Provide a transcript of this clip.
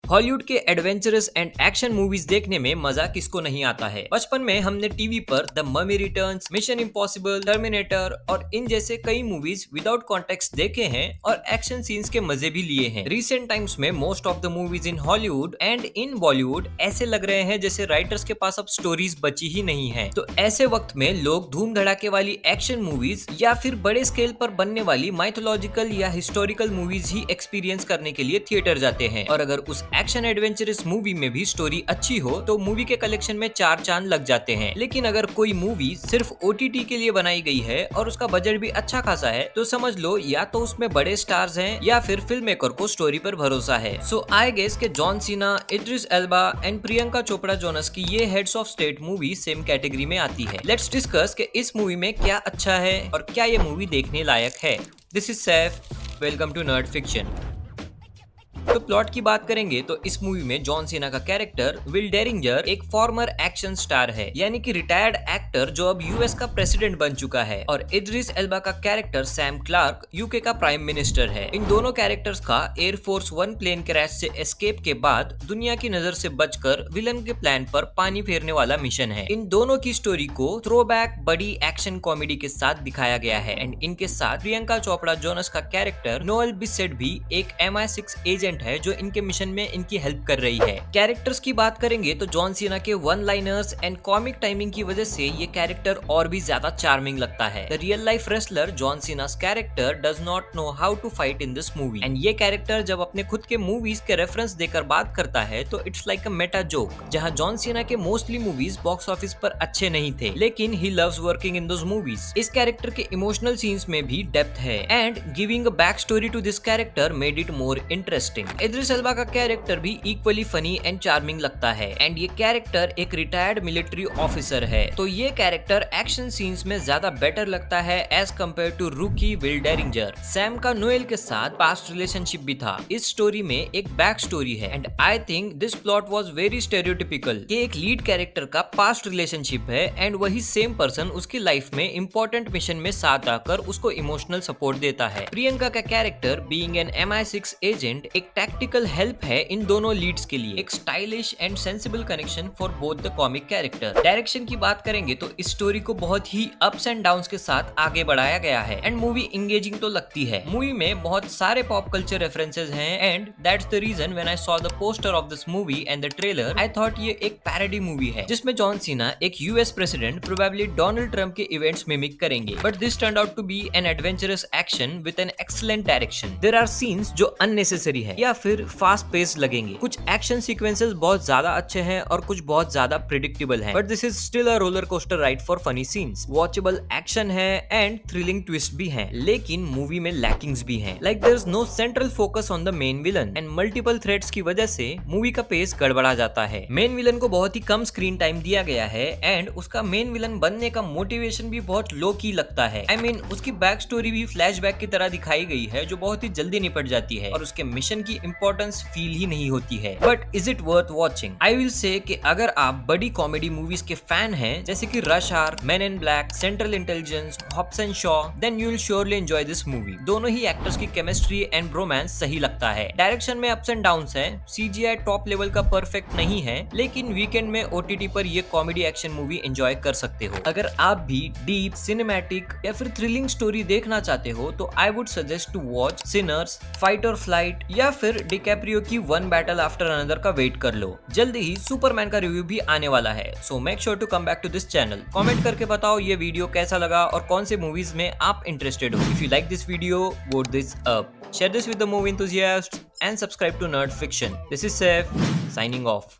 Hollywood के adventurous and action movies देखने में मजा किसको नहीं आता है। बचपन में हमने टीवी पर the mummy returns, mission impossible, terminator और इन जैसे कई मूवीज विदाउट कॉन्टेक्स्ट देखे हैं और एक्शन सीन्स के मजे भी लिए हैं। रिसेंट टाइम्स में most of the movies in Hollywood and in Bollywood ऐसे लग रहे हैं जैसे राइटर्स के पास अब स्टोरीज बची ही नहीं है। तो ऐसे वक्त में लोग धूम धड़ाके वाली एक्शन मूवीज या फिर बड़े स्केल पर बनने वाली माइथोलॉजिकल या हिस्टोरिकल मूवीज ही एक्सपीरियंस करने के लिए थिएटर जाते हैं। और अगर उस एक्शन एडवेंचरस मूवी में भी स्टोरी अच्छी हो तो मूवी के कलेक्शन में 4 चांद लग जाते हैं। लेकिन अगर कोई मूवी सिर्फ OTT के लिए बनाई गई है और उसका बजट भी अच्छा खासा है तो समझ लो या तो उसमें बड़े स्टार्स हैं या फिर फिल्म मेकर को स्टोरी पर भरोसा है। सो आई गेस के John Cena, Idris Elba and Priyanka Chopra Jonas की ये heads of state movie same category में आती है। लेट्स डिस्कस कि इस मूवी में क्या अच्छा है और क्या ये मूवी देखने लायक है। This is Saif, welcome to nerd fiction. तो प्लॉट की बात करेंगे तो इस मूवी में जॉन सीना का कैरेक्टर विल डेरिंजर एक फॉर्मर एक्शन स्टार है, यानी कि रिटायर्ड एक्टर जो अब यूएस का प्रेसिडेंट बन चुका है, और इद्रिस एल्बा का कैरेक्टर सैम क्लार्क यूके का प्राइम मिनिस्टर है। इन दोनों कैरेक्टर्स का एयरफोर्स 1 प्लेन क्रैश से एस्केप के बाद दुनिया की नजर से बचकर विलन के प्लान पर पानी फेरने वाला मिशन है। इन दोनों की स्टोरी को थ्रोबैक बड़ी एक्शन कॉमेडी के साथ दिखाया गया है एंड इनके साथ प्रियंका चोपड़ा जोनस का कैरेक्टर नोएल बिसेट भी एक MI6 एजेंट है जो इनके मिशन में इनकी हेल्प कर रही है। कैरेक्टर्स की बात करेंगे तो जॉन सीना के one liners and comic timing की वजह से ये कैरेक्टर और भी ज्यादा चार्मिंग लगता है। The real life wrestler John Cena's character does not know how to fight in this movie and ये कैरेक्टर जब अपने खुद के मूवीज के रेफरेंस देकर बात करता है तो it's like a Meta joke, जहां जॉन सीना के मोस्टली मूवीज बॉक्स ऑफिस पर अच्छे नहीं थे लेकिन he loves working in those movies. इस कैरेक्टर के इमोशनल सीन्स में भी डेप्थ है and giving a back story to this character made it more interesting. Idris Elba का कैरेक्टर भी इक्वली फनी एंड चार्मिंग लगता है एंड ये कैरेक्टर एक रिटायर्ड मिलिट्री ऑफिसर है, तो ये कैरेक्टर एक्शन सीन्स में ज्यादा बेटर लगता है एज कम्पेयर टू रूकी विल डेरिंजर। सैम का नोएल के साथ पास्ट रिलेशनशिप भी था। इस स्टोरी में एक बैक स्टोरी है and I think this plot was very stereotypical कि एक लीड कैरेक्टर का पास्ट रिलेशनशिप है एंड वही सेम पर्सन उसकी लाइफ में इंपॉर्टेंट मिशन में साथ आकर उसको इमोशनल सपोर्ट देता है। प्रियंका का character being an MI6 agent एक टैक्टिकल हेल्प है इन दोनों लीड्स के लिए, एक stylish and sensible connection for both the comic character. Direction की बात करेंगे तो इस स्टोरी को बहुत ही अप्स एंड डाउन्स के साथ आगे बढ़ाया गया है एंड मूवी इंगेजिंग तो लगती है। मूवी में बहुत सारे पॉप कल्चर रेफरेंसेस हैं and that's the reason when I saw the poster of this movie and the trailer I thought ये एक पैरोडी मूवी है जिसमें जॉन सीना एक US president probably Donald Trump के इवेंट्स मिमिक करेंगे, but this turned out to be an adventurous action with an excellent direction. There are scenes जो unnecessary है या फिर फास्ट पेस लगेंगे। कुछ एक्शन सीक्वेंसेस बहुत ज्यादा अच्छे हैं और कुछ बहुत ज्यादा प्रिडिक्टेबल हैं, but this is still a roller coaster ride for funny scenes. Watchable action है एंड थ्रिलिंग ट्विस्ट भी हैं, लेकिन मूवी में लैकिंग्स भी हैं। Like there is no central focus on the main villain and multiple threads की वजह से मूवी का पेस गड़बड़ा जाता है। मेन विलन को बहुत ही कम स्क्रीन टाइम दिया गया है एंड उसका मेन विलन बनने का मोटिवेशन भी बहुत लो की लगता है। आई मीन उसकी बैक स्टोरी भी फ्लैशबैक की तरह दिखाई गई है जो बहुत ही जल्दी निपट जाती है और उसके मिशन की इंपॉर्टेंस फील ही नहीं होती है। But is it worth watching? I will say कि अगर आप बड़ी कॉमेडी मूवीज के फैन हैं जैसे कि Rush Hour, Men in Black, Central Intelligence, Hobbs and Shaw, then you will surely enjoy this movie. दोनों ही एक्टर्स की केमिस्ट्री एंड रोमांस सही लगता है। डायरेक्शन में अप्स एंड डाउन्स हैं, CGI टॉप लेवल का परफेक्ट नहीं है, लेकिन वीकेंड में OTT पर ये कॉमेडी एक्शन मूवी एंजॉय कर सकते हो। अगर आप भी डीप सिनेमैटिक या फिर थ्रिलिंग स्टोरी देखना चाहते हो तो I would suggest to watch Sinners, fight और फ्लाइट या फिर डिकैप्रियो की वन बैटल आफ्टर अनदर का वेट कर लो। जल्दी ही सुपरमैन का रिव्यू भी आने वाला है, so make sure to come back to this channel. Comment करके बताओ ये वीडियो कैसा लगा और कौन से मूवीज में आप इंटरेस्टेड हो। If you like this video, vote this up, share this with the movie enthusiasts and subscribe to Nerd Fiction. This is Saif, signing off.